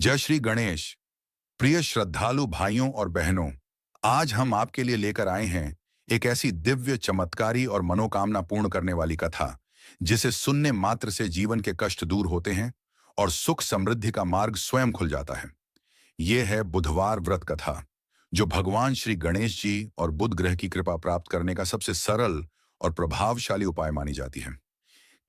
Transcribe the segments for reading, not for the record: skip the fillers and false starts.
जय श्री गणेश। प्रिय श्रद्धालु भाइयों और बहनों, आज हम आपके लिए लेकर आए हैं एक ऐसी दिव्य, चमत्कारी और मनोकामना पूर्ण करने वाली कथा जिसे सुनने मात्र से जीवन के कष्ट दूर होते हैं और सुख समृद्धि का मार्ग स्वयं खुल जाता है। ये है बुधवार व्रत कथा, जो भगवान श्री गणेश जी और बुध ग्रह की कृपा प्राप्त करने का सबसे सरल और प्रभावशाली उपाय मानी जाती है।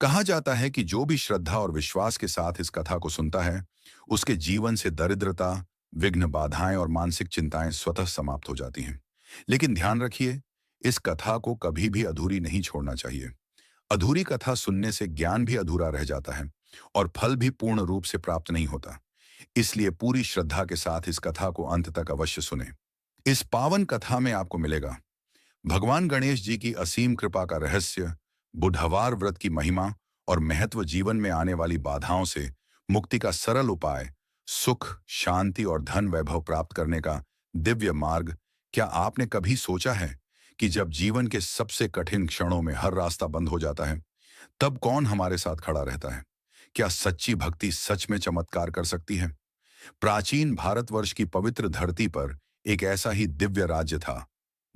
कहा जाता है कि जो भी श्रद्धा और विश्वास के साथ इस कथा को सुनता है, उसके जीवन से दरिद्रता, विघ्न, बाधाएं और मानसिक चिंताएं स्वतः समाप्त हो जाती हैं। लेकिन ध्यान रखिए, इस कथा को कभी भी अधूरी नहीं छोड़ना चाहिए। अधूरी कथा सुनने से ज्ञान भी अधूरा रह जाता है और फल भी पूर्ण रूप से प्राप्त नहीं होता। इसलिए पूरी श्रद्धा के साथ इस कथा को अंत तक अवश्य सुने। इस पावन कथा में आपको मिलेगा भगवान गणेश जी की असीम कृपा का रहस्य, बुधवार व्रत की महिमा और महत्व, जीवन में आने वाली बाधाओं से मुक्ति का सरल उपाय, सुख, शांति और धन वैभव प्राप्त करने का दिव्य मार्ग। क्या आपने कभी सोचा है कि जब जीवन के सबसे कठिन क्षणों में हर रास्ता बंद हो जाता है, तब कौन हमारे साथ खड़ा रहता है? क्या सच्ची भक्ति सच में चमत्कार कर सकती है? प्राचीन भारतवर्ष की पवित्र धरती पर एक ऐसा ही दिव्य राज्य था,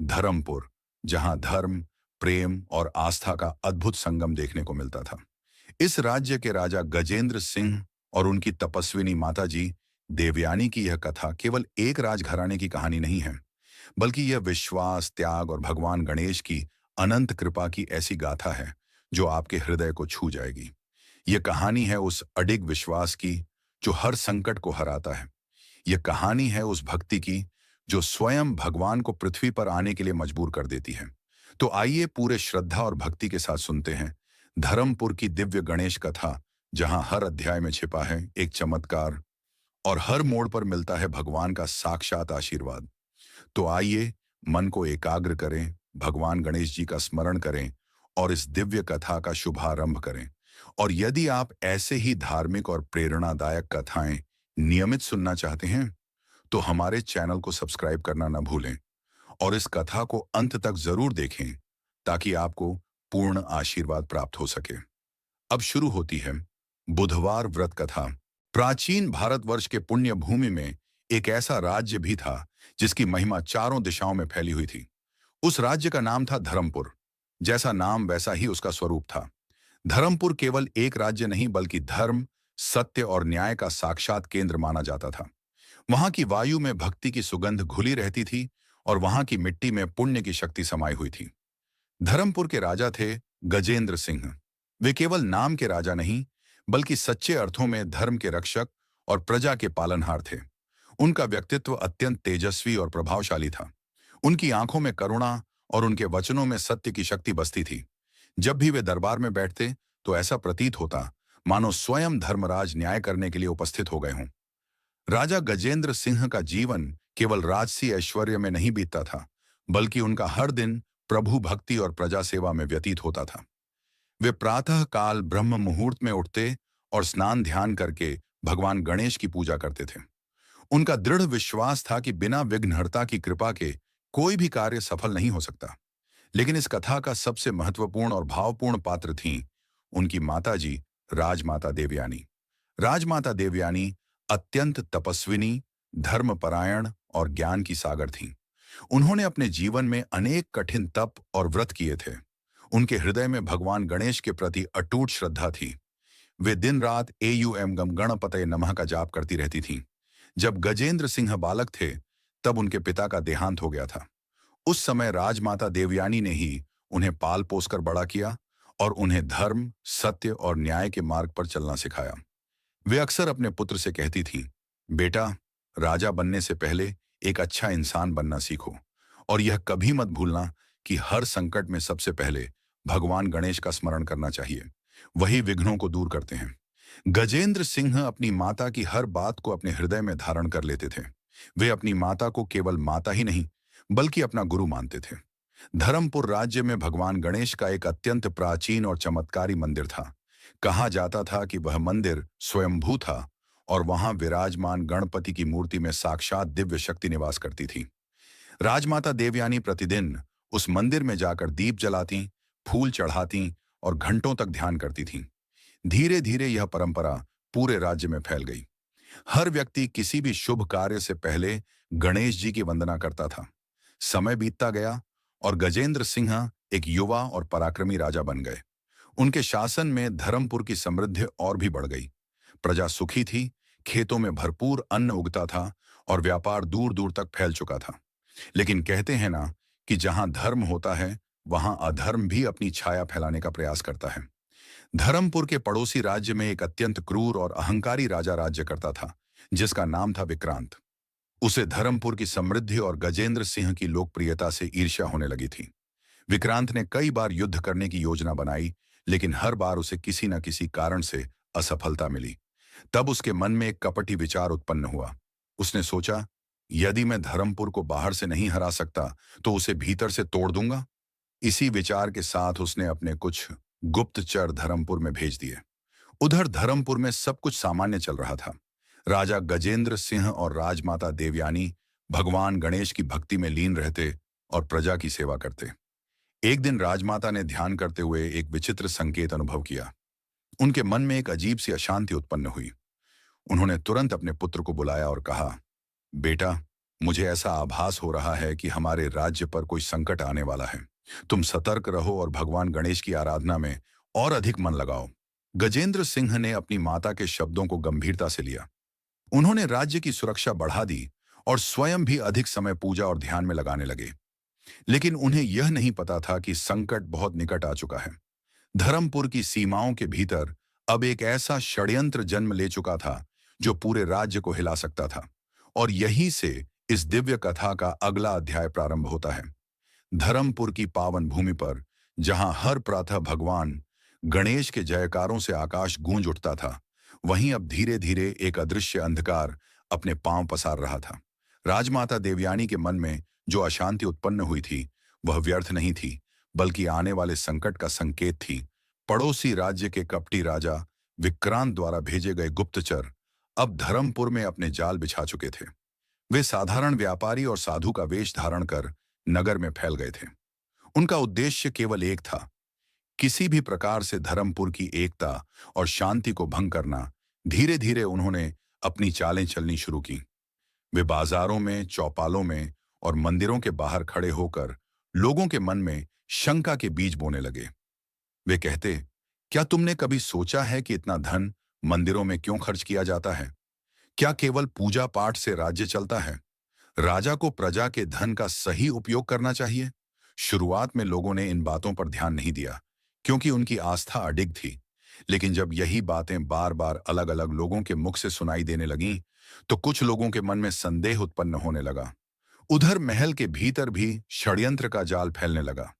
धर्मपुर, जहां धर्म, प्रेम और आस्था का अद्भुत संगम देखने को मिलता था। इस राज्य के राजा गजेंद्र सिंह और उनकी तपस्विनी माताजी देवयानी की यह कथा केवल एक राजघराने की कहानी नहीं है, बल्कि यह विश्वास, त्याग और भगवान गणेश की अनंत कृपा की ऐसी गाथा है जो आपके हृदय को छू जाएगी। यह कहानी है उस अडिग विश्वास की जो हर संकट को हराता है। यह कहानी है उस भक्ति की जो स्वयं भगवान को पृथ्वी पर आने के लिए मजबूर कर देती है। तो आइए पूरे श्रद्धा और भक्ति के साथ सुनते हैं धर्मपुर की दिव्य गणेश कथा, जहां हर अध्याय में छिपा है एक चमत्कार और हर मोड़ पर मिलता है भगवान का साक्षात आशीर्वाद। तो आइए मन को एकाग्र करें, भगवान गणेश जी का स्मरण करें और इस दिव्य कथा का शुभारंभ करें। और यदि आप ऐसे ही धार्मिक और प्रेरणादायक कथाएं नियमित सुनना चाहते हैं, तो हमारे चैनल को सब्सक्राइब करना न भूलें और इस कथा को अंत तक जरूर देखें, ताकि आपको पूर्ण आशीर्वाद प्राप्त हो सके। अब शुरू होती है बुधवार व्रत कथा। प्राचीन भारतवर्ष के पुण्य भूमि में एक ऐसा राज्य भी था जिसकी महिमा चारों दिशाओं में फैली हुई थी। उस राज्य का नाम था धर्मपुर। जैसा नाम वैसा ही उसका स्वरूप था। धर्मपुर केवल एक राज्य नहीं, बल्कि धर्म, सत्य और न्याय का साक्षात केंद्र माना जाता था। वहां की वायु में भक्ति की सुगंध घुली रहती थी और वहां की मिट्टी में पुण्य की शक्ति समाई हुई थी। धर्मपुर के राजा थे गजेंद्र सिंह। वे केवल नाम के राजा नहीं, बल्कि सच्चे अर्थों में धर्म के रक्षक और प्रजा के पालनहार थे। उनका व्यक्तित्व अत्यंत तेजस्वी और प्रभावशाली था। उनकी आंखों में करुणा और उनके वचनों में सत्य की शक्ति बसती थी। जब भी वे दरबार में बैठते, तो ऐसा प्रतीत होता मानो स्वयं धर्मराज न्याय करने के लिए उपस्थित हो गए हों। राजा गजेंद्र सिंह का जीवन केवल राजसी ऐश्वर्य में नहीं बीतता था, बल्कि उनका हर दिन प्रभु भक्ति और प्रजा सेवा में व्यतीत होता था। वे प्रातः काल ब्रह्म मुहूर्त में उठते और स्नान ध्यान करके भगवान गणेश की पूजा करते थे। उनका दृढ़ विश्वास था कि बिना विघ्नहर्ता की कृपा के कोई भी कार्य सफल नहीं हो सकता। लेकिन इस कथा का सबसे महत्वपूर्ण और भावपूर्ण पात्र थीं उनकी माताजी, राजमाता देवयानी। राजमाता देवयानी अत्यंत तपस्विनी, धर्मपरायण और ज्ञान की सागर थीं। उन्होंने अपने जीवन में अनेक कठिन तप और व्रत किए थे। उनके हृदय में भगवान गणेश के प्रति अटूट श्रद्धा थी। वे दिन रात एयूएम गम गणपतये नमः का जाप करती रहती थीं। जब गजेंद्र सिंह बालक थे, तब उनके पिता का देहांत हो गया था। उस समय राजमाता देवयानी ने ही उन्हें पाल पोसकर बड़ा किया और उन्हें धर्म, सत्य और न्याय के मार्ग पर चलना सिखाया। वे अक्सर अपने पुत्र से कहती थीं, बेटा, राजा बनने से पहले एक अच्छा इंसान बनना सीखो और यह कभी मत भूलना कि हर संकट में सबसे पहले भगवान गणेश का स्मरण करना चाहिए। वही विघ्नों को दूर करते हैं। गजेंद्र सिंह अपनी माता की हर बात को अपने हृदय में धारण कर लेते थे। वे अपनी माता को केवल माता ही नहीं, बल्कि अपना गुरु मानते थे। धर्मपुर राज्य में भगवान गणेश का एक अत्यंत प्राचीन और चमत्कारी मंदिर था। कहा जाता था कि वह मंदिर स्वयंभू था और वहां विराजमान गणपति की मूर्ति में साक्षात दिव्य शक्ति निवास करती थी। राजमाता देवयानी प्रतिदिन उस मंदिर में जाकर दीप जलाती, फूल चढ़ाती और घंटों तक ध्यान करती थीं। धीरे धीरे यह परंपरा पूरे राज्य में फैल गई। हर व्यक्ति किसी भी शुभ कार्य से पहले गणेश जी की वंदना करता था। समय बीतता गया और गजेंद्र सिंह एक युवा और पराक्रमी राजा बन गए। उनके शासन में धर्मपुर की समृद्धि और भी बढ़ गई। प्रजा सुखी थी, खेतों में भरपूर अन्न उगता था और व्यापार दूर दूर तक फैल चुका था। लेकिन कहते हैं ना कि जहां धर्म होता है, वहां अधर्म भी अपनी छाया फैलाने का प्रयास करता है। धर्मपुर के पड़ोसी राज्य में एक अत्यंत क्रूर और अहंकारी राजा राज्य करता था, जिसका नाम था विक्रांत। उसे धर्मपुर की समृद्धि और गजेंद्र सिंह की लोकप्रियता से ईर्ष्या होने लगी थी। विक्रांत ने कई बार युद्ध करने की योजना बनाई, लेकिन हर बार उसे किसी न किसी कारण से असफलता मिली। तब उसके मन में एक कपटी विचार उत्पन्न हुआ। उसने सोचा, यदि मैं धर्मपुर को बाहर से नहीं हरा सकता, तो उसे भीतर से तोड़ दूंगा। इसी विचार के साथ उसने अपने कुछ गुप्तचर धर्मपुर में भेज दिए। उधर धर्मपुर में सब कुछ सामान्य चल रहा था। राजा गजेंद्र सिंह और राजमाता देवयानी भगवान गणेश की भक्ति में लीन रहते और प्रजा की सेवा करते। एक दिन राजमाता ने ध्यान करते हुए एक विचित्र संकेत अनुभव किया। उनके मन में एक अजीब सी अशांति उत्पन्न हुई। उन्होंने तुरंत अपने पुत्र को बुलाया और कहा, बेटा, मुझे ऐसा आभास हो रहा है कि हमारे राज्य पर कोई संकट आने वाला है। तुम सतर्क रहो और भगवान गणेश की आराधना में और अधिक मन लगाओ। गजेंद्र सिंह ने अपनी माता के शब्दों को गंभीरता से लिया। उन्होंने राज्य की सुरक्षा बढ़ा दी और स्वयं भी अधिक समय पूजा और ध्यान में लगाने लगे। लेकिन उन्हें यह नहीं पता था कि संकट बहुत निकट आ चुका है। धर्मपुर की सीमाओं के भीतर अब एक ऐसा षड्यंत्र जन्म ले चुका था जो पूरे राज्य को हिला सकता था। और यहीं से इस दिव्य कथा का अगला अध्याय प्रारंभ होता है। धर्मपुर की पावन भूमि पर, जहां हर प्रातः भगवान गणेश के जयकारों से आकाश गूंज उठता था, वहीं अब धीरे धीरे एक अदृश्य अंधकार अपने पांव पसार रहा था। राजमाता देवयानी के मन में जो अशांति उत्पन्न हुई थी, वह व्यर्थ नहीं थी, बल्कि आने वाले संकट का संकेत थी। पड़ोसी राज्य के कपटी राजा विक्रांत द्वारा भेजे गए गुप्तचर अब धर्मपुर में अपने जाल बिछा चुके थे। वे साधारण व्यापारी और साधु का वेश धारण कर नगर में फैल गए थे। उनका उद्देश्य केवल एक था, किसी भी प्रकार से धर्मपुर की एकता और शांति को भंग करना। धीरे धीरे उन्होंने अपनी चालें चलनी शुरू की। वे बाजारों में, चौपालों में और मंदिरों के बाहर खड़े होकर लोगों के मन में शंका के बीज बोने लगे। वे कहते, क्या तुमने कभी सोचा है कि इतना धन मंदिरों में क्यों खर्च किया जाता है? क्या केवल पूजा पाठ से राज्य चलता है? राजा को प्रजा के धन का सही उपयोग करना चाहिए। शुरुआत में लोगों ने इन बातों पर ध्यान नहीं दिया, क्योंकि उनकी आस्था अडिग थी। लेकिन जब यही बातें बार बार अलग अलग लोगों के मुख से सुनाई देने लगीं, तो कुछ लोगों के मन में संदेह उत्पन्न होने लगा। उधर महल के भीतर भी षड्यंत्र का जाल फैलने लगा।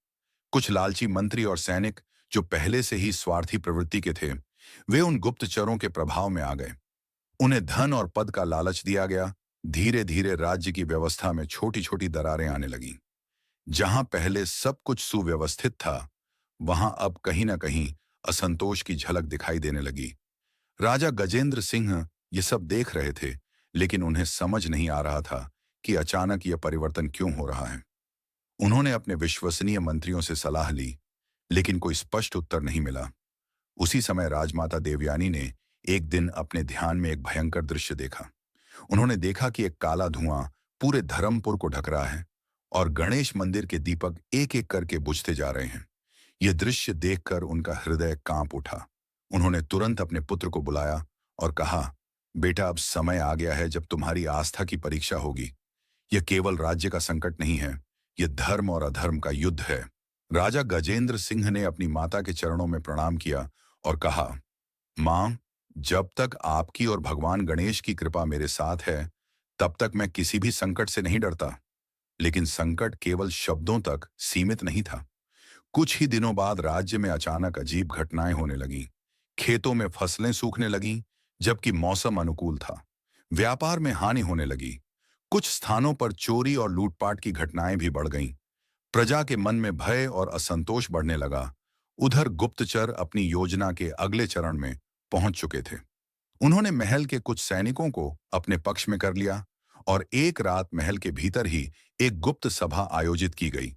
कुछ लालची मंत्री और सैनिक, जो पहले से ही स्वार्थी प्रवृत्ति के थे, वे उन गुप्तचरों के प्रभाव में आ गए। उन्हें धन और पद का लालच दिया गया। धीरे धीरे राज्य की व्यवस्था में छोटी छोटी दरारें आने लगीं। जहां पहले सब कुछ सुव्यवस्थित था, वहां अब कहीं ना कहीं असंतोष की झलक दिखाई देने लगी। राजा गजेंद्र सिंह ये सब देख रहे थे, लेकिन उन्हें समझ नहीं आ रहा था कि अचानक यह परिवर्तन क्यों हो रहा है। उन्होंने अपने विश्वसनीय मंत्रियों से सलाह ली, लेकिन कोई स्पष्ट उत्तर नहीं मिला। उसी समय राजमाता देवयानी ने एक दिन अपने ध्यान में एक भयंकर दृश्य देखा। उन्होंने देखा कि एक काला धुआं पूरे धर्मपुर को ढक रहा है और गणेश मंदिर के दीपक एक एक करके बुझते जा रहे हैं। यह दृश्य देखकर उनका हृदय कांप उठा। उन्होंने तुरंत अपने पुत्र को बुलाया और कहा, बेटा, अब समय आ गया है जब तुम्हारी आस्था की परीक्षा होगी। यह केवल राज्य का संकट नहीं है, यह धर्म और अधर्म का युद्ध है। राजा गजेंद्र सिंह ने अपनी माता के चरणों में प्रणाम किया और कहा, मां, जब तक आपकी और भगवान गणेश की कृपा मेरे साथ है, तब तक मैं किसी भी संकट से नहीं डरता। लेकिन संकट केवल शब्दों तक सीमित नहीं था। कुछ ही दिनों बाद राज्य में अचानक अजीब घटनाएं होने लगीं। खेतों में फसलें सूखने लगीं, जबकि मौसम अनुकूल था। व्यापार में हानि होने लगी। कुछ स्थानों पर चोरी और लूटपाट की घटनाएं भी बढ़ गईं। प्रजा के मन में भय और असंतोष बढ़ने लगा। उधर गुप्तचर अपनी योजना के अगले चरण में पहुंच चुके थे। उन्होंने महल के कुछ सैनिकों को अपने पक्ष में कर लिया और एक रात महल के भीतर ही एक गुप्त सभा आयोजित की गई।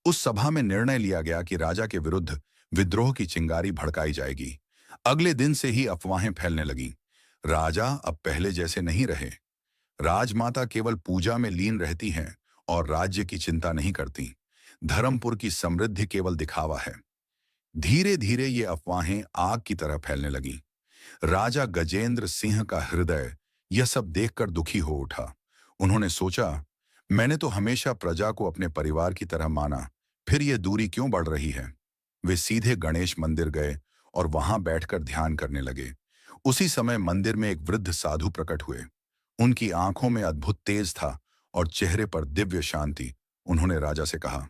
उस सभा में निर्णय लिया गया कि राजा के विरुद्ध विद्रोह की चिंगारी भड़काई जाएगी। अगले दिन से ही अफवाहें फैलने लगीं। राजा अब पहले जैसे नहीं रहे। राजमाता केवल पूजा में लीन रहती हैं और राज्य की चिंता नहीं करती। धर्मपुर की समृद्धि केवल दिखावा है। धीरे धीरे ये अफवाहें आग की तरह फैलने लगीं। राजा गजेंद्र सिंह का हृदय यह सब देखकर दुखी हो उठा। उन्होंने सोचा, मैंने तो हमेशा प्रजा को अपने परिवार की तरह माना, फिर यह दूरी क्यों बढ़ रही है। वे सीधे गणेश मंदिर गए और वहां बैठकर ध्यान करने लगे। उसी समय मंदिर में एक वृद्ध साधु प्रकट हुए। उनकी आंखों में अद्भुत तेज था और चेहरे पर दिव्य शांति। उन्होंने राजा से कहा,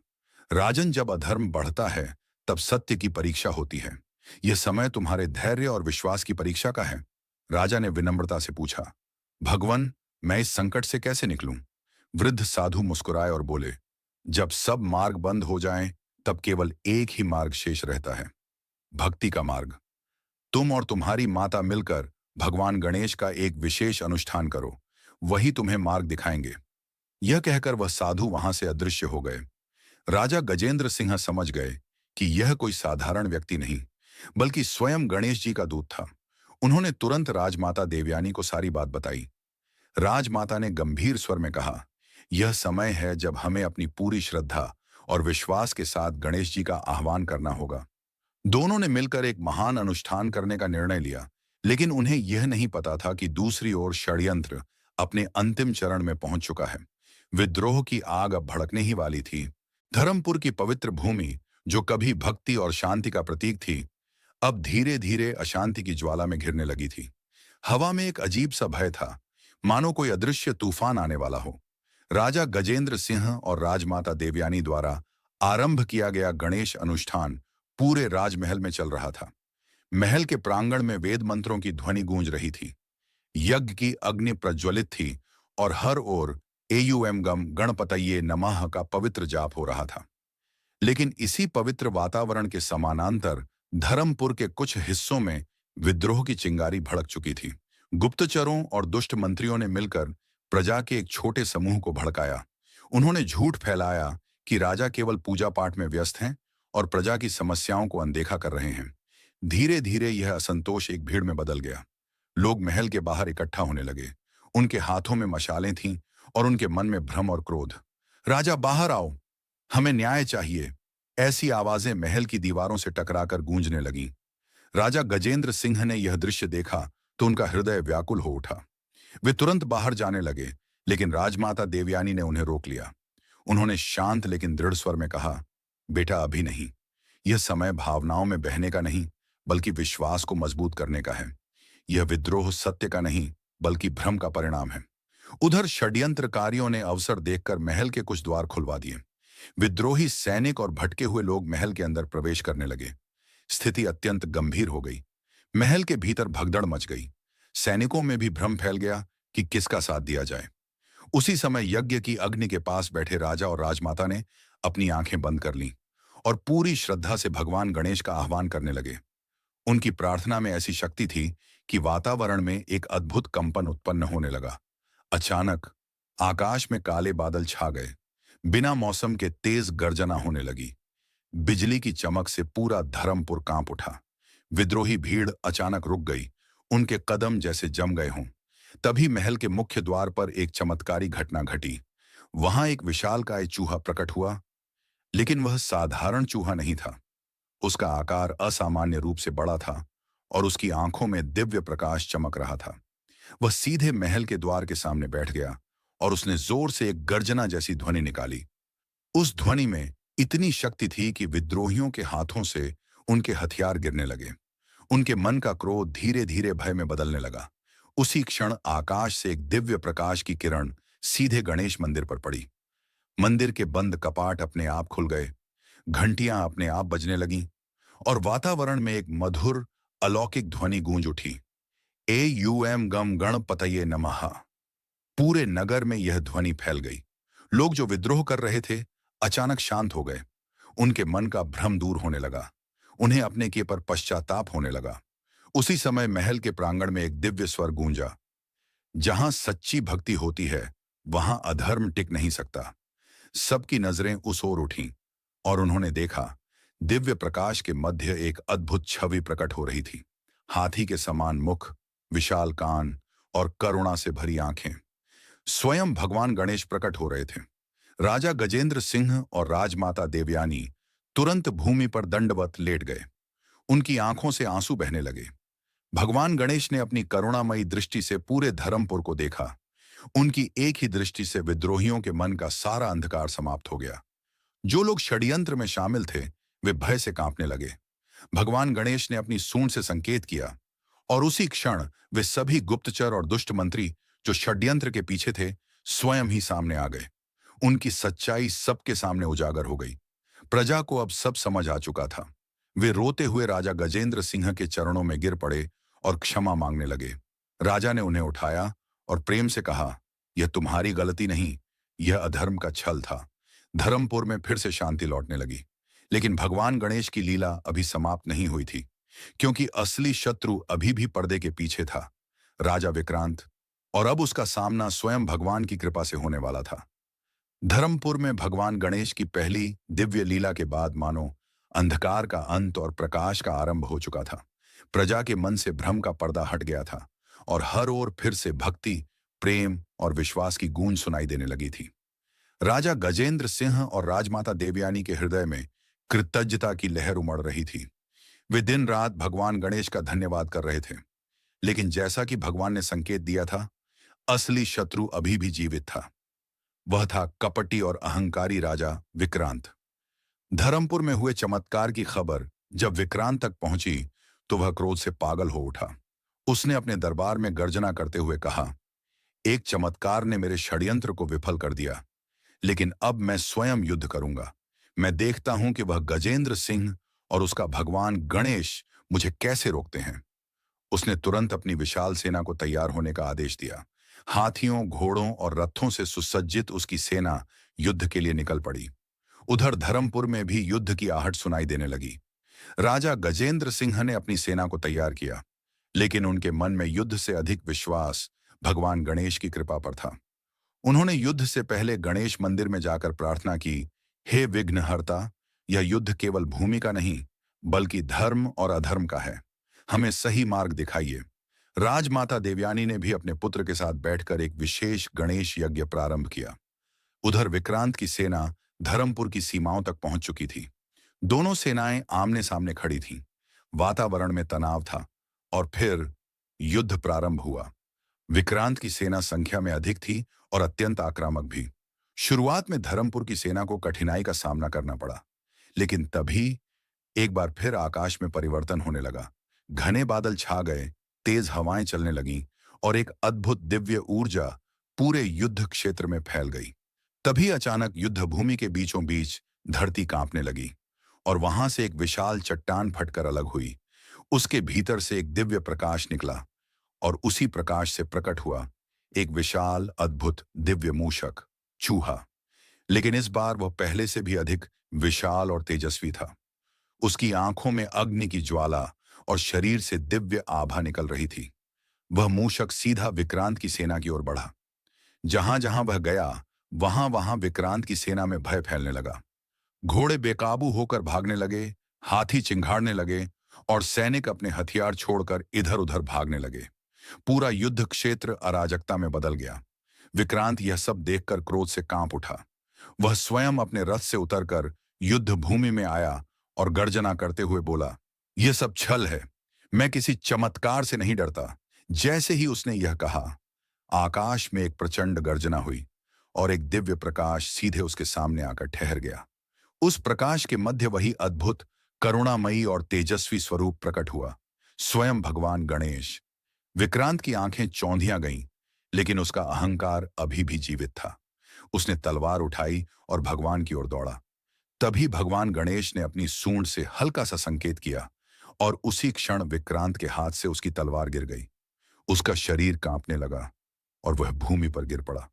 राजन, जब अधर्म बढ़ता है तब सत्य की परीक्षा होती है। यह समय तुम्हारे धैर्य और विश्वास की परीक्षा का है। राजा ने विनम्रता से पूछा, भगवान, मैं इस संकट से कैसे निकलूं। वृद्ध साधु मुस्कुराए और बोले, जब सब मार्ग बंद हो जाएं, तब केवल एक ही मार्ग शेष रहता है, भक्ति का मार्ग। तुम और तुम्हारी माता मिलकर भगवान गणेश का एक विशेष अनुष्ठान करो, वही तुम्हें मार्ग दिखाएंगे। यह कहकर वह साधु वहां से अदृश्य हो गए। राजा गजेंद्र सिंह समझ गए कि यह कोई साधारण व्यक्ति नहीं, बल्कि स्वयं गणेश जी का दूत था। उन्होंने तुरंत राजमाता देवयानी को सारी बात बताई। राजमाता ने गंभीर स्वर में कहा, यह समय है जब हमें अपनी पूरी श्रद्धा और विश्वास के साथ गणेश जी का आह्वान करना होगा। दोनों ने मिलकर एक महान अनुष्ठान करने का निर्णय लिया, लेकिन उन्हें यह नहीं पता था कि दूसरी ओर षड्यंत्र अपने अंतिम चरण में पहुंच चुका है। विद्रोह की आग अब भड़कने ही वाली थी। धर्मपुर की पवित्र भूमि, जो कभी भक्ति और शांति का प्रतीक थी, अब धीरे धीरे अशांति की ज्वाला में घिरने लगी थी। हवा में एक अजीब सा भय था, मानो कोई अदृश्य तूफान आने वाला हो। राजा गजेंद्र सिंह और राजमाता देवयानी द्वारा आरंभ किया गया गणेश अनुष्ठान पूरे राजमहल में चल रहा था। महल के प्रांगण में वेद मंत्रों की ध्वनि गूंज रही थी। यज्ञ की अग्नि प्रज्वलित थी और हर ओर एयुएम गम गणपतये नमः का पवित्र जाप हो रहा था। लेकिन इसी पवित्र वातावरण के समानांतर धर्मपुर के कुछ हिस्सों में विद्रोह की चिंगारी भड़क चुकी थी। गुप्तचरों और दुष्ट मंत्रियों ने मिलकर प्रजा के एक छोटे समूह को भड़काया। उन्होंने झूठ फैलाया कि राजा केवल पूजा पाठ में व्यस्त हैं और प्रजा की समस्याओं को अनदेखा कर रहे हैं। धीरे धीरे यह असंतोष एक भीड़ में बदल गया। लोग महल के बाहर इकट्ठा होने लगे। उनके हाथों में मशालें थीं और उनके मन में भ्रम और क्रोध। राजा, बाहर आओ, हमें न्याय चाहिए। ऐसी आवाजें महल की दीवारों से टकराकर गूंजने लगीं। राजा गजेंद्र सिंह ने यह दृश्य देखा तो उनका हृदय व्याकुल हो उठा। वे तुरंत बाहर जाने लगे, लेकिन राजमाता देवयानी ने उन्हें रोक लिया। उन्होंने शांत लेकिन दृढ़ स्वर में कहा, बेटा, अभी नहीं। यह समय भावनाओं में बहने का नहीं, बल्कि विश्वास को मजबूत करने का है। यह विद्रोह सत्य का नहीं, बल्कि भ्रम का परिणाम है। उधर षड्यंत्रकारियों ने अवसर देखकर महल के कुछ द्वार खुलवा दिए। विद्रोही सैनिक और भटके हुए लोग महल के अंदर प्रवेश करने लगे। स्थिति अत्यंत गंभीर हो गई। महल के भीतर भगदड़ मच गई। सैनिकों में भी भ्रम फैल गया कि किसका साथ दिया जाए। उसी समय यज्ञ की अग्नि के पास बैठे राजा और राजमाता ने अपनी आंखें बंद कर लीं और पूरी श्रद्धा से भगवान गणेश का आह्वान करने लगे। उनकी प्रार्थना में ऐसी शक्ति थी कि वातावरण में एक अद्भुत कंपन उत्पन्न होने लगा। अचानक आकाश में काले बादल छा गए। बिना मौसम के तेज गर्जना होने लगी। बिजली की चमक से पूरा धर्मपुर कांप उठा। विद्रोही भीड़ अचानक रुक गई, उनके कदम जैसे जम गए हों। तभी महल के मुख्य द्वार पर एक चमत्कारी घटना घटी। वहां एक विशालकाय चूहा प्रकट हुआ, लेकिन वह साधारण चूहा नहीं था। उसका आकार असामान्य रूप से बड़ा था और उसकी आंखों में दिव्य प्रकाश चमक रहा था। वह सीधे महल के द्वार के सामने बैठ गया और उसने जोर से एक गर्जना जैसी ध्वनि निकाली। उस ध्वनि में इतनी शक्ति थी कि विद्रोहियों के हाथों से उनके हथियार गिरने लगे। उनके मन का क्रोध धीरे धीरे भय में बदलने लगा। उसी क्षण आकाश से एक दिव्य प्रकाश की किरण सीधे गणेश मंदिर पर पड़ी। मंदिर के बंद कपाट अपने आप खुल गए, घंटियां अपने आप बजने लगीं और वातावरण में एक मधुर अलौकिक ध्वनि गूंज उठी। एयुएम गम गणपतये नमः। पूरे नगर में यह ध्वनि फैल गई। लोग जो विद्रोह कर रहे थे अचानक शांत हो गए। उनके मन का भ्रम दूर होने लगा। उन्हें अपने किए पर पश्चाताप होने लगा। उसी समय महल के प्रांगण में एक दिव्य स्वर गूंजा, जहां सच्ची भक्ति होती है वहां अधर्म टिक नहीं सकता। सबकी नजरें उस ओर उठीं और उन्होंने देखा, दिव्य प्रकाश के मध्य एक अद्भुत छवि प्रकट हो रही थी। हाथी के समान मुख, विशाल कान और करुणा से भरी आंखें। स्वयं भगवान गणेश प्रकट हो रहे थे। राजा गजेंद्र सिंह और राजमाता देवयानी तुरंत भूमि पर दंडवत लेट गए। उनकी आंखों से आंसू बहने लगे। भगवान गणेश ने अपनी करुणामयी दृष्टि से पूरे धर्मपुर को देखा। उनकी एक ही दृष्टि से विद्रोहियों के मन का सारा अंधकार समाप्त हो गया। जो लोग षड्यंत्र में शामिल थे, वे भय से कांपने लगे। भगवान गणेश ने अपनी सूंड से संकेत किया और उसी क्षण वे सभी गुप्तचर और दुष्ट मंत्री जो षड्यंत्र के पीछे थे, स्वयं ही सामने आ गए। उनकी सच्चाई सबके सामने उजागर हो गई। प्रजा को अब सब समझ आ चुका था। वे रोते हुए राजा गजेंद्र सिंह के चरणों में गिर पड़े और क्षमा मांगने लगे। राजा ने उन्हें उठाया और प्रेम से कहा, यह तुम्हारी गलती नहीं, यह अधर्म का छल था। धर्मपुर में फिर से शांति लौटने लगी। लेकिन भगवान गणेश की लीला अभी समाप्त नहीं हुई थी, क्योंकि असली शत्रु अभी भी पर्दे के पीछे था, राजा विक्रांत। और अब उसका सामना स्वयं भगवान की कृपा से होने वाला था। धर्मपुर में भगवान गणेश की पहली दिव्य लीला के बाद मानो अंधकार का अंत और प्रकाश का आरंभ हो चुका था। प्रजा के मन से भ्रम का पर्दा हट गया था और हर ओर फिर से भक्ति, प्रेम और विश्वास की गूंज सुनाई देने लगी थी। राजा गजेंद्र सिंह और राजमाता देवयानी के हृदय में कृतज्ञता की लहर उमड़ रही थी। वे दिन रात भगवान गणेश का धन्यवाद कर रहे थे। लेकिन जैसा कि भगवान ने संकेत दिया था, असली शत्रु अभी भी जीवित था। वह था कपटी और अहंकारी राजा विक्रांत। धर्मपुर में हुए चमत्कार की खबर जब विक्रांत तक पहुंची तो वह क्रोध से पागल हो उठा। उसने अपने दरबार में गर्जना करते हुए कहा, एक चमत्कार ने मेरे षड्यंत्र को विफल कर दिया, लेकिन अब मैं स्वयं युद्ध करूंगा। मैं देखता हूं कि वह गजेंद्र सिंह और उसका भगवान गणेश मुझे कैसे रोकते हैं। उसने तुरंत अपनी विशाल सेना को तैयार होने का आदेश दिया। हाथियों, घोड़ों और रथों से सुसज्जित उसकी सेना युद्ध के लिए निकल पड़ी। उधर धर्मपुर में भी युद्ध की आहट सुनाई देने लगी। राजा गजेंद्र सिंह ने अपनी सेना को तैयार किया, लेकिन उनके मन में युद्ध से अधिक विश्वास भगवान गणेश की कृपा पर था। उन्होंने युद्ध से पहले गणेश मंदिर में जाकर प्रार्थना की, हे विघ्नहर्ता, यह युद्ध केवल भूमि का नहीं बल्कि धर्म और अधर्म का है। हमें सही मार्ग दिखाइए। राजमाता देवयानी ने भी अपने पुत्र के साथ बैठकर एक विशेष गणेश यज्ञ प्रारंभ किया। उधर विक्रांत की सेना धर्मपुर की सीमाओं तक पहुंच चुकी थी। दोनों सेनाएं आमने सामने खड़ी थीं। वातावरण में तनाव था और फिर युद्ध प्रारंभ हुआ। विक्रांत की सेना संख्या में अधिक थी और अत्यंत आक्रामक भी। शुरुआत में धर्मपुर की सेना को कठिनाई का सामना करना पड़ा, लेकिन तभी एक बार फिर आकाश में परिवर्तन होने लगा। घने बादल छा गए, तेज हवाएं चलने लगीं और एक अद्भुत दिव्य ऊर्जा पूरे युद्ध क्षेत्र में फैल गई। तभी अचानक युद्ध भूमि के बीचों बीच धरती कांपने लगी और वहां से एक विशाल चट्टान फटकर अलग हुई। उसके भीतर से एक दिव्य प्रकाश निकला और उसी प्रकाश से प्रकट हुआ एक विशाल, अद्भुत, दिव्य मूषक, चूहा। लेकिन इस बार वह पहले से भी अधिक विशाल और तेजस्वी था। उसकी आंखों में अग्नि की ज्वाला और शरीर से दिव्य आभा निकल रही थी। वह मूषक सीधा विक्रांत की सेना की ओर बढ़ा। जहां जहां वह गया, वहां वहां विक्रांत की सेना में भय फैलने लगा। घोड़े बेकाबू होकर भागने लगे, हाथी चिंघाड़ने लगे और सैनिक अपने हथियार छोड़कर इधर उधर भागने लगे। पूरा युद्ध क्षेत्र अराजकता में बदल गया। विक्रांत यह सब देखकर क्रोध से कांप उठा। वह स्वयं अपने रथ से उतरकर युद्ध भूमि में आया और गर्जना करते हुए बोला, यह सब छल है, मैं किसी चमत्कार से नहीं डरता। जैसे ही उसने यह कहा, आकाश में एक प्रचंड गर्जना हुई और एक दिव्य प्रकाश सीधे उसके सामने आकर ठहर गया। उस प्रकाश के मध्य वही अद्भुत, करुणामयी और तेजस्वी स्वरूप प्रकट हुआ, स्वयं भगवान गणेश। विक्रांत की आंखें चौंधियां गईं, लेकिन उसका अहंकार अभी भी जीवित था। उसने तलवार उठाई और भगवान की ओर दौड़ा। तभी भगवान गणेश ने अपनी सूंड से हल्का सा संकेत किया और उसी क्षण विक्रांत के हाथ से उसकी तलवार गिर गई। उसका शरीर कांपने लगा और वह भूमि पर गिर पड़ा।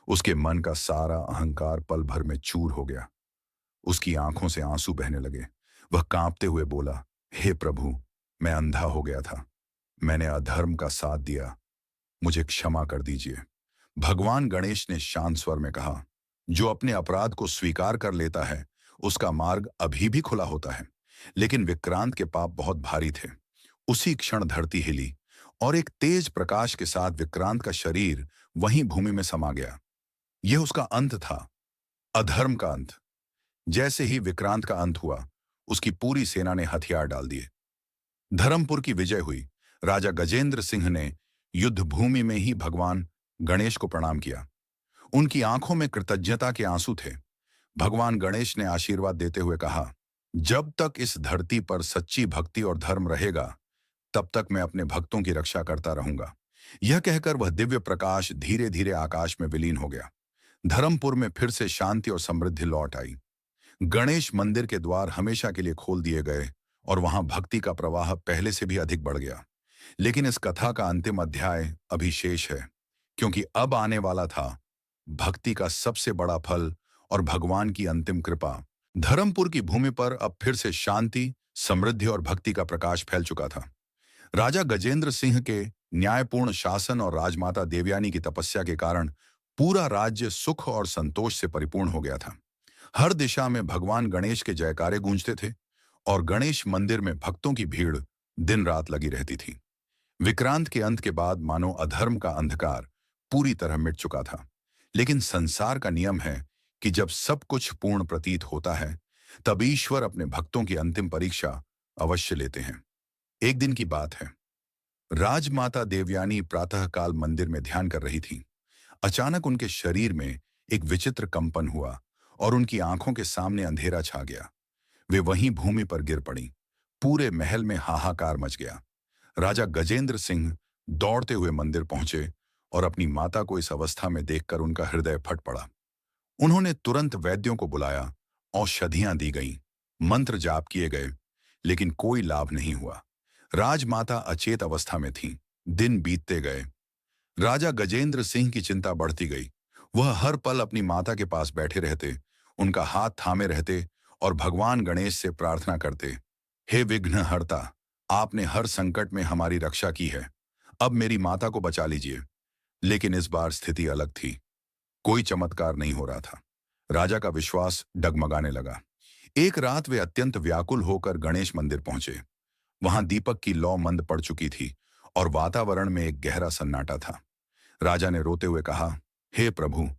उसके मन का सारा अहंकार पल भर में चूर हो गया। उसकी आंखों से आंसू बहने लगे। वह कांपते हुए बोला, हे प्रभु, मैं अंधा हो गया था। मैंने अधर्म का साथ दिया, मुझे क्षमा कर दीजिए। भगवान गणेश ने शांत स्वर में कहा, जो अपने अपराध को स्वीकार कर लेता है उसका मार्ग अभी भी खुला होता है। लेकिन विक्रांत के पाप बहुत भारी थे। उसी क्षण धरती हिली और एक तेज प्रकाश के साथ विक्रांत का शरीर वहीं भूमि में समा गया। यह उसका अंत था, अधर्म का अंत। जैसे ही विक्रांत का अंत हुआ, उसकी पूरी सेना ने हथियार डाल दिए। धर्मपुर की विजय हुई। राजा गजेंद्र सिंह ने युद्ध भूमि में ही भगवान गणेश को प्रणाम किया। उनकी आंखों में कृतज्ञता के आंसू थे। भगवान गणेश ने आशीर्वाद देते हुए कहा, जब तक इस धरती पर सच्ची भक्ति और धर्म रहेगा, तब तक मैं अपने भक्तों की रक्षा करता रहूंगा। यह कहकर वह दिव्य प्रकाश धीरे धीरे आकाश में विलीन हो गया। धर्मपुर में फिर से शांति और समृद्धि लौट आई। गणेश मंदिर के द्वार हमेशा के लिए खोल दिए गए और वहां भक्ति का प्रवाह पहले से भी अधिक बढ़ गया। लेकिन इस कथा का अंतिम अध्याय अभी शेष है, क्योंकि अब आने वाला था भक्ति का सबसे बड़ा फल और भगवान की अंतिम कृपा। धर्मपुर की भूमि पर अब फिर से शांति, समृद्धि और भक्ति का प्रकाश फैल चुका था। राजा गजेंद्र सिंह के न्यायपूर्ण शासन और राजमाता देवयानी की तपस्या के कारण पूरा राज्य सुख और संतोष से परिपूर्ण हो गया था। हर दिशा में भगवान गणेश के जयकारे गूंजते थे और गणेश मंदिर में भक्तों की भीड़ दिन रात लगी रहती थी। विक्रांत के अंत के बाद मानो अधर्म का अंधकार पूरी तरह मिट चुका था। लेकिन संसार का नियम है कि जब सब कुछ पूर्ण प्रतीत होता है, तब ईश्वर अपने भक्तों की अंतिम परीक्षा अवश्य लेते हैं। एक दिन की बात है। राजमाता देवयानी प्रातःकाल मंदिर में ध्यान कर रही थी। अचानक उनके शरीर में एक विचित्र कंपन हुआ और उनकी आंखों के सामने अंधेरा छा गया। वे वहीं भूमि पर गिर पड़ी। पूरे महल में हाहाकार मच गया। राजा गजेंद्र सिंह दौड़ते हुए मंदिर पहुंचे और अपनी माता को इस अवस्था में देखकर उनका हृदय फट पड़ा। उन्होंने तुरंत वैद्यों को बुलाया, औषधियां दी गईं, मंत्र जाप किए गए, लेकिन कोई लाभ नहीं हुआ। राजमाता अचेत अवस्था में थीं। दिन बीतते गए। राजा गजेंद्र सिंह की चिंता बढ़ती गई। वह हर पल अपनी माता के पास बैठे रहते, उनका हाथ थामे रहते और भगवान गणेश से प्रार्थना करते, हे विघ्नहर्ता, आपने हर संकट में हमारी रक्षा की है, अब मेरी माता को बचा लीजिए। लेकिन इस बार स्थिति अलग थी। कोई चमत्कार नहीं हो रहा था। राजा का विश्वास डगमगाने लगा। एक रात वे अत्यंत व्याकुल होकर गणेश मंदिर पहुंचे। वहां दीपक की लौ मंद पड़ चुकी थी और वातावरण में एक गहरा सन्नाटा था। राजा ने रोते हुए कहा, हे प्रभु,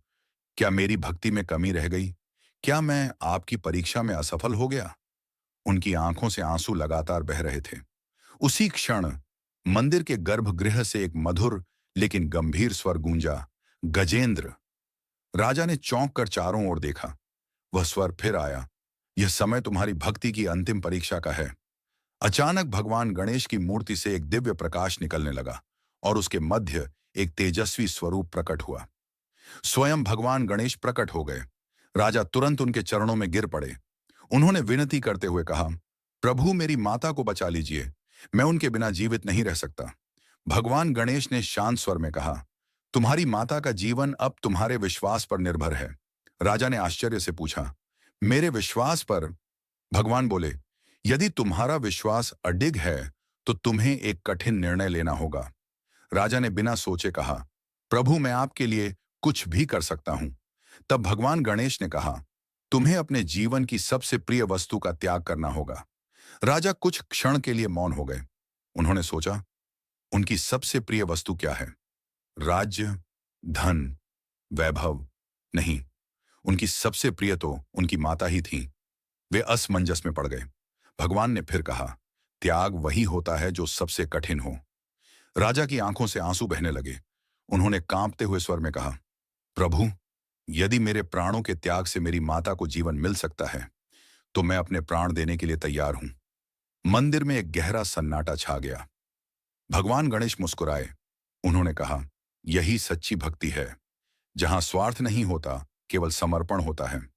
क्या मेरी भक्ति में कमी रह गई? क्या मैं आपकी परीक्षा में असफल हो गया? उनकी आंखों से आंसू लगातार बह रहे थे। उसी क्षण मंदिर के गर्भगृह से एक मधुर लेकिन गंभीर स्वर गूंजा, गजेंद्र। राजा ने चौंक कर चारों ओर देखा। वह स्वर फिर आया, यह समय तुम्हारी भक्ति की अंतिम परीक्षा का है। अचानक भगवान गणेश की मूर्ति से एक दिव्य प्रकाश निकलने लगा और उसके मध्य एक तेजस्वी स्वरूप प्रकट हुआ। स्वयं भगवान गणेश प्रकट हो गए। राजा तुरंत उनके चरणों में गिर पड़े। उन्होंने विनती करते हुए कहा, प्रभु, मेरी माता को बचा लीजिए, मैं उनके बिना जीवित नहीं रह सकता। भगवान गणेश ने शांत स्वर में कहा, तुम्हारी माता का जीवन अब तुम्हारे विश्वास पर निर्भर है। राजा ने आश्चर्य से पूछा, मेरे विश्वास पर? भगवान बोले, यदि तुम्हारा विश्वास अडिग है तो तुम्हें एक कठिन निर्णय लेना होगा। राजा ने बिना सोचे कहा, प्रभु, मैं आपके लिए कुछ भी कर सकता हूं। तब भगवान गणेश ने कहा, तुम्हें अपने जीवन की सबसे प्रिय वस्तु का त्याग करना होगा। राजा कुछ क्षण के लिए मौन हो गए। उन्होंने सोचा, उनकी सबसे प्रिय वस्तु क्या है? राज्य, धन, वैभव? नहीं, उनकी सबसे प्रिय तो उनकी माता ही थी। वे असमंजस में पड़ गए। भगवान ने फिर कहा, त्याग वही होता है जो सबसे कठिन हो। राजा की आंखों से आंसू बहने लगे। उन्होंने कांपते हुए स्वर में कहा, प्रभु, यदि मेरे प्राणों के त्याग से मेरी माता को जीवन मिल सकता है, तो मैं अपने प्राण देने के लिए तैयार हूं। मंदिर में एक गहरा सन्नाटा छा गया। भगवान गणेश मुस्कुराए। उन्होंने कहा, यही सच्ची भक्ति है, जहां स्वार्थ नहीं होता, केवल समर्पण होता है।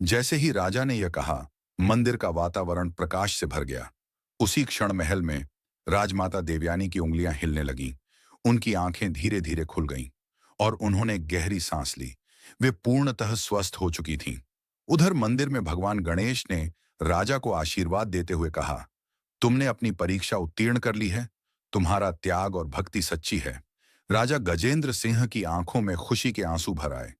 जैसे ही राजा ने यह कहा, मंदिर का वातावरण प्रकाश से भर गया। उसी क्षण महल में राजमाता देवयानी की उंगलियां हिलने लगीं। उनकी आंखें धीरे धीरे खुल गईं और उन्होंने गहरी सांस ली। वे पूर्णतः स्वस्थ हो चुकी थीं। उधर मंदिर में भगवान गणेश ने राजा को आशीर्वाद देते हुए कहा, तुमने अपनी परीक्षा उत्तीर्ण कर ली है। तुम्हारा त्याग और भक्ति सच्ची है। राजा गजेंद्र सिंह की आंखों में खुशी के आंसू भर आए।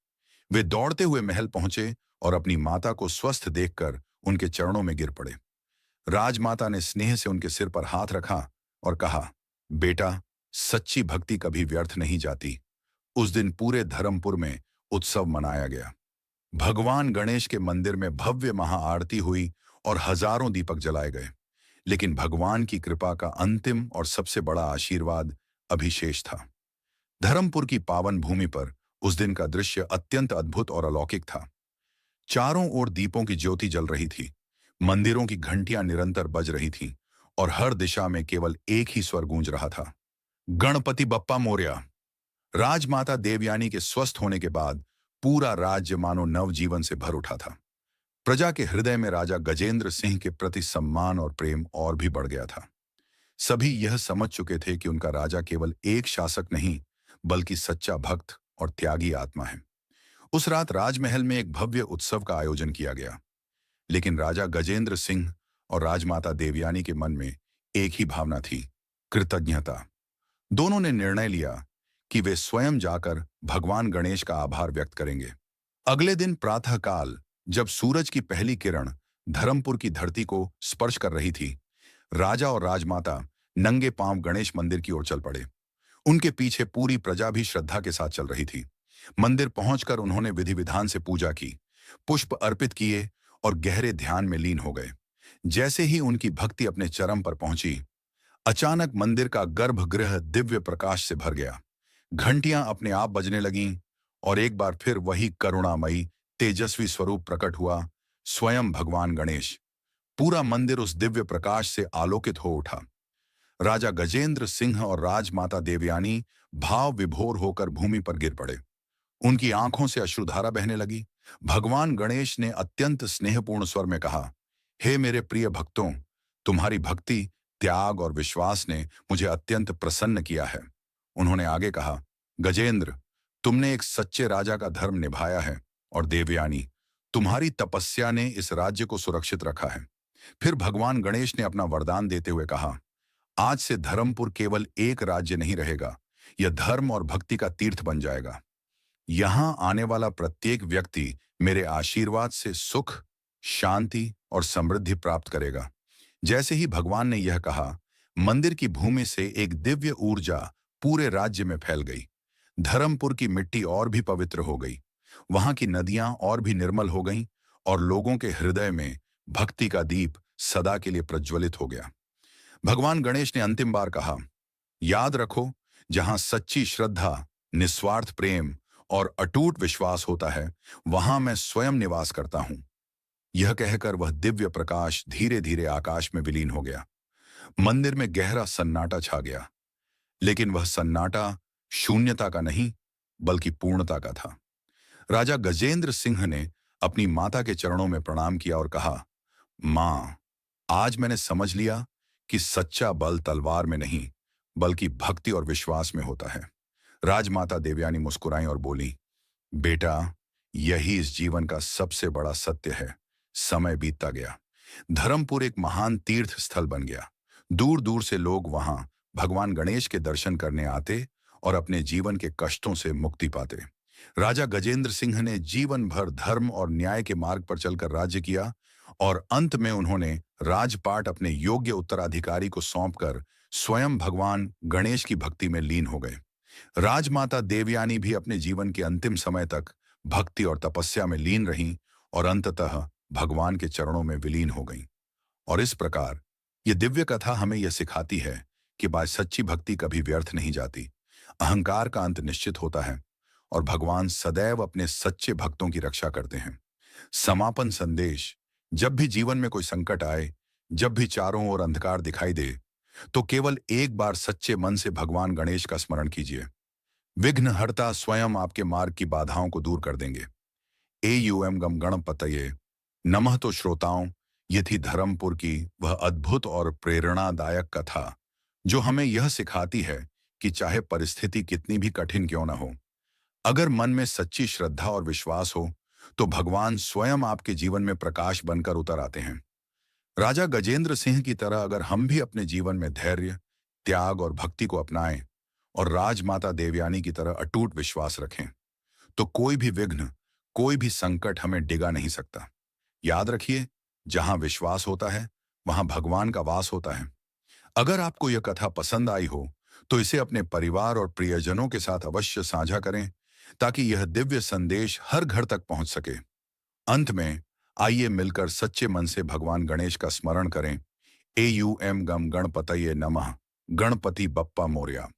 वे दौड़ते हुए महल पहुंचे और अपनी माता को स्वस्थ देखकर उनके चरणों में गिर पड़े। राजमाता ने स्नेह से उनके सिर पर हाथ रखा और कहा, बेटा, सच्ची भक्ति कभी व्यर्थ नहीं जाती। उस दिन पूरे धर्मपुर में उत्सव मनाया गया। भगवान गणेश के मंदिर में भव्य महाआरती हुई और हजारों दीपक जलाए गए। लेकिन भगवान की कृपा का अंतिम और सबसे बड़ा आशीर्वाद अभी शेष था। धर्मपुर की पावन भूमि पर उस दिन का दृश्य अत्यंत अद्भुत और अलौकिक था। चारों ओर दीपों की ज्योति जल रही थी, मंदिरों की घंटियां निरंतर बज रही थीं और हर दिशा में केवल एक ही स्वर गूंज रहा था, गणपति बप्पा मोरया। राजमाता देवयानी के स्वस्थ होने के बाद पूरा राज्य मानो नवजीवन से भर उठा था। प्रजा के हृदय में राजा गजेंद्र सिंह के प्रति सम्मान और प्रेम और भी बढ़ गया था। सभी यह समझ चुके थे कि उनका राजा केवल एक शासक नहीं, बल्कि सच्चा भक्त और त्यागी आत्मा है। उस रात राजमहल में एक भव्य उत्सव का आयोजन किया गया, लेकिन राजा गजेंद्र सिंह और राजमाता देवयानी के मन में एक ही भावना थी, कृतज्ञता। दोनों ने निर्णय लिया कि वे स्वयं जाकर भगवान गणेश का आभार व्यक्त करेंगे। अगले दिन प्रातःकाल जब सूरज की पहली किरण धर्मपुर की धरती को स्पर्श कर रही थी, राजा और राजमाता नंगे पांव गणेश मंदिर की ओर चल पड़े। उनके पीछे पूरी प्रजा भी श्रद्धा के साथ चल रही थी। मंदिर पहुंचकर उन्होंने विधि विधान से पूजा की, पुष्प अर्पित किए और गहरे ध्यान में लीन हो गए। जैसे ही उनकी भक्ति अपने चरम पर पहुंची, अचानक मंदिर का गर्भगृह दिव्य प्रकाश से भर गया। घंटियां अपने आप बजने लगीं और एक बार फिर वही करुणामयी तेजस्वी स्वरूप प्रकट हुआ, स्वयं भगवान गणेश। पूरा मंदिर उस दिव्य प्रकाश से आलोकित हो उठा। राजा गजेंद्र सिंह और राजमाता देवयानी भाव विभोर होकर भूमि पर गिर पड़े। उनकी आंखों से अश्रुधारा बहने लगी। भगवान गणेश ने अत्यंत स्नेहपूर्ण स्वर में कहा, हे मेरे प्रिय भक्तों, तुम्हारी भक्ति, त्याग और विश्वास ने मुझे अत्यंत प्रसन्न किया है। उन्होंने आगे कहा, गजेंद्र, तुमने एक सच्चे राजा का धर्म निभाया है और देवयानी, तुम्हारी तपस्या ने इस राज्य को सुरक्षित रखा है। फिर भगवान गणेश ने अपना वरदान देते हुए कहा, आज से धर्मपुर केवल एक राज्य नहीं रहेगा, यह धर्म और भक्ति का तीर्थ बन जाएगा। यहां आने वाला प्रत्येक व्यक्ति मेरे आशीर्वाद से सुख, शांति और समृद्धि प्राप्त करेगा। जैसे ही भगवान ने यह कहा, मंदिर की भूमि से एक दिव्य ऊर्जा पूरे राज्य में फैल गई। धर्मपुर की मिट्टी और भी पवित्र हो गई, वहां की नदियां और भी निर्मल हो गईं और लोगों के हृदय में भक्ति का दीप सदा के लिए प्रज्वलित हो गया। भगवान गणेश ने अंतिम बार कहा, याद रखो, जहां सच्ची श्रद्धा, निस्वार्थ प्रेम और अटूट विश्वास होता है, वहां मैं स्वयं निवास करता हूं। यह कहकर वह दिव्य प्रकाश धीरे धीरे आकाश में विलीन हो गया। मंदिर में गहरा सन्नाटा छा गया, लेकिन वह सन्नाटा शून्यता का नहीं, बल्कि पूर्णता का था। राजा गजेंद्र सिंह ने अपनी माता के चरणों में प्रणाम किया और कहा, मां, आज मैंने समझ लिया कि सच्चा बल तलवार में नहीं, बल्कि भक्ति और विश्वास में होता है। राजमाता देवयानी मुस्कुराई और बोली, बेटा, यही इस जीवन का सबसे बड़ा सत्य है। समय बीतता गया, धर्मपुर एक महान तीर्थ स्थल बन गया। दूर दूर से लोग वहां भगवान गणेश के दर्शन करने आते और अपने जीवन के कष्टों से मुक्ति पाते। राजा गजेंद्र सिंह ने जीवन भर धर्म और न्याय के मार्ग पर चलकर राज्य किया और अंत में उन्होंने राजपाट अपने योग्य उत्तराधिकारी को सौंपकर स्वयं भगवान गणेश की भक्ति में लीन हो गए। राजमाता देवयानी भी अपने जीवन के अंतिम समय तक भक्ति और तपस्या में लीन रहीं और अंततः भगवान के चरणों में विलीन हो गईं। और इस प्रकार ये दिव्य कथा हमें यह सिखाती है कि सच्ची भक्ति कभी व्यर्थ नहीं जाती। अहंकार का अंत निश्चित होता है और भगवान सदैव अपने सच्चे भक्तों की रक्षा करते हैं। समापन संदेश, जब भी जीवन में कोई संकट आए, जब भी चारों ओर अंधकार दिखाई दे, तो केवल एक बार सच्चे मन से भगवान गणेश का स्मरण कीजिए। विघ्नहर्ता स्वयं आपके मार्ग की बाधाओं को दूर कर देंगे। एयूएम गम गणपतये नमः। तो श्रोताओं, ये थी धर्मपुर की वह अद्भुत और प्रेरणादायक कथा जो हमें यह सिखाती है कि चाहे परिस्थिति कितनी भी कठिन क्यों न हो, अगर मन में सच्ची श्रद्धा और विश्वास हो, तो भगवान स्वयं आपके जीवन में प्रकाश बनकर उतर आते हैं। राजा गजेंद्र सिंह की तरह अगर हम भी अपने जीवन में धैर्य, त्याग और भक्ति को अपनाएं और राजमाता देवयानी की तरह अटूट विश्वास रखें, तो कोई भी विघ्न, कोई भी संकट हमें डिगा नहीं सकता। याद रखिए, जहां विश्वास होता है, वहां भगवान का वास होता है। अगर आपको यह कथा पसंद आई हो, तो इसे अपने परिवार और प्रियजनों के साथ अवश्य साझा करें ताकि यह दिव्य संदेश हर घर तक पहुंच सके। अंत में आइए मिलकर सच्चे मन से भगवान गणेश का स्मरण करें। ए यू एम गम गणपतये नमः। गणपति बप्पा मोरया।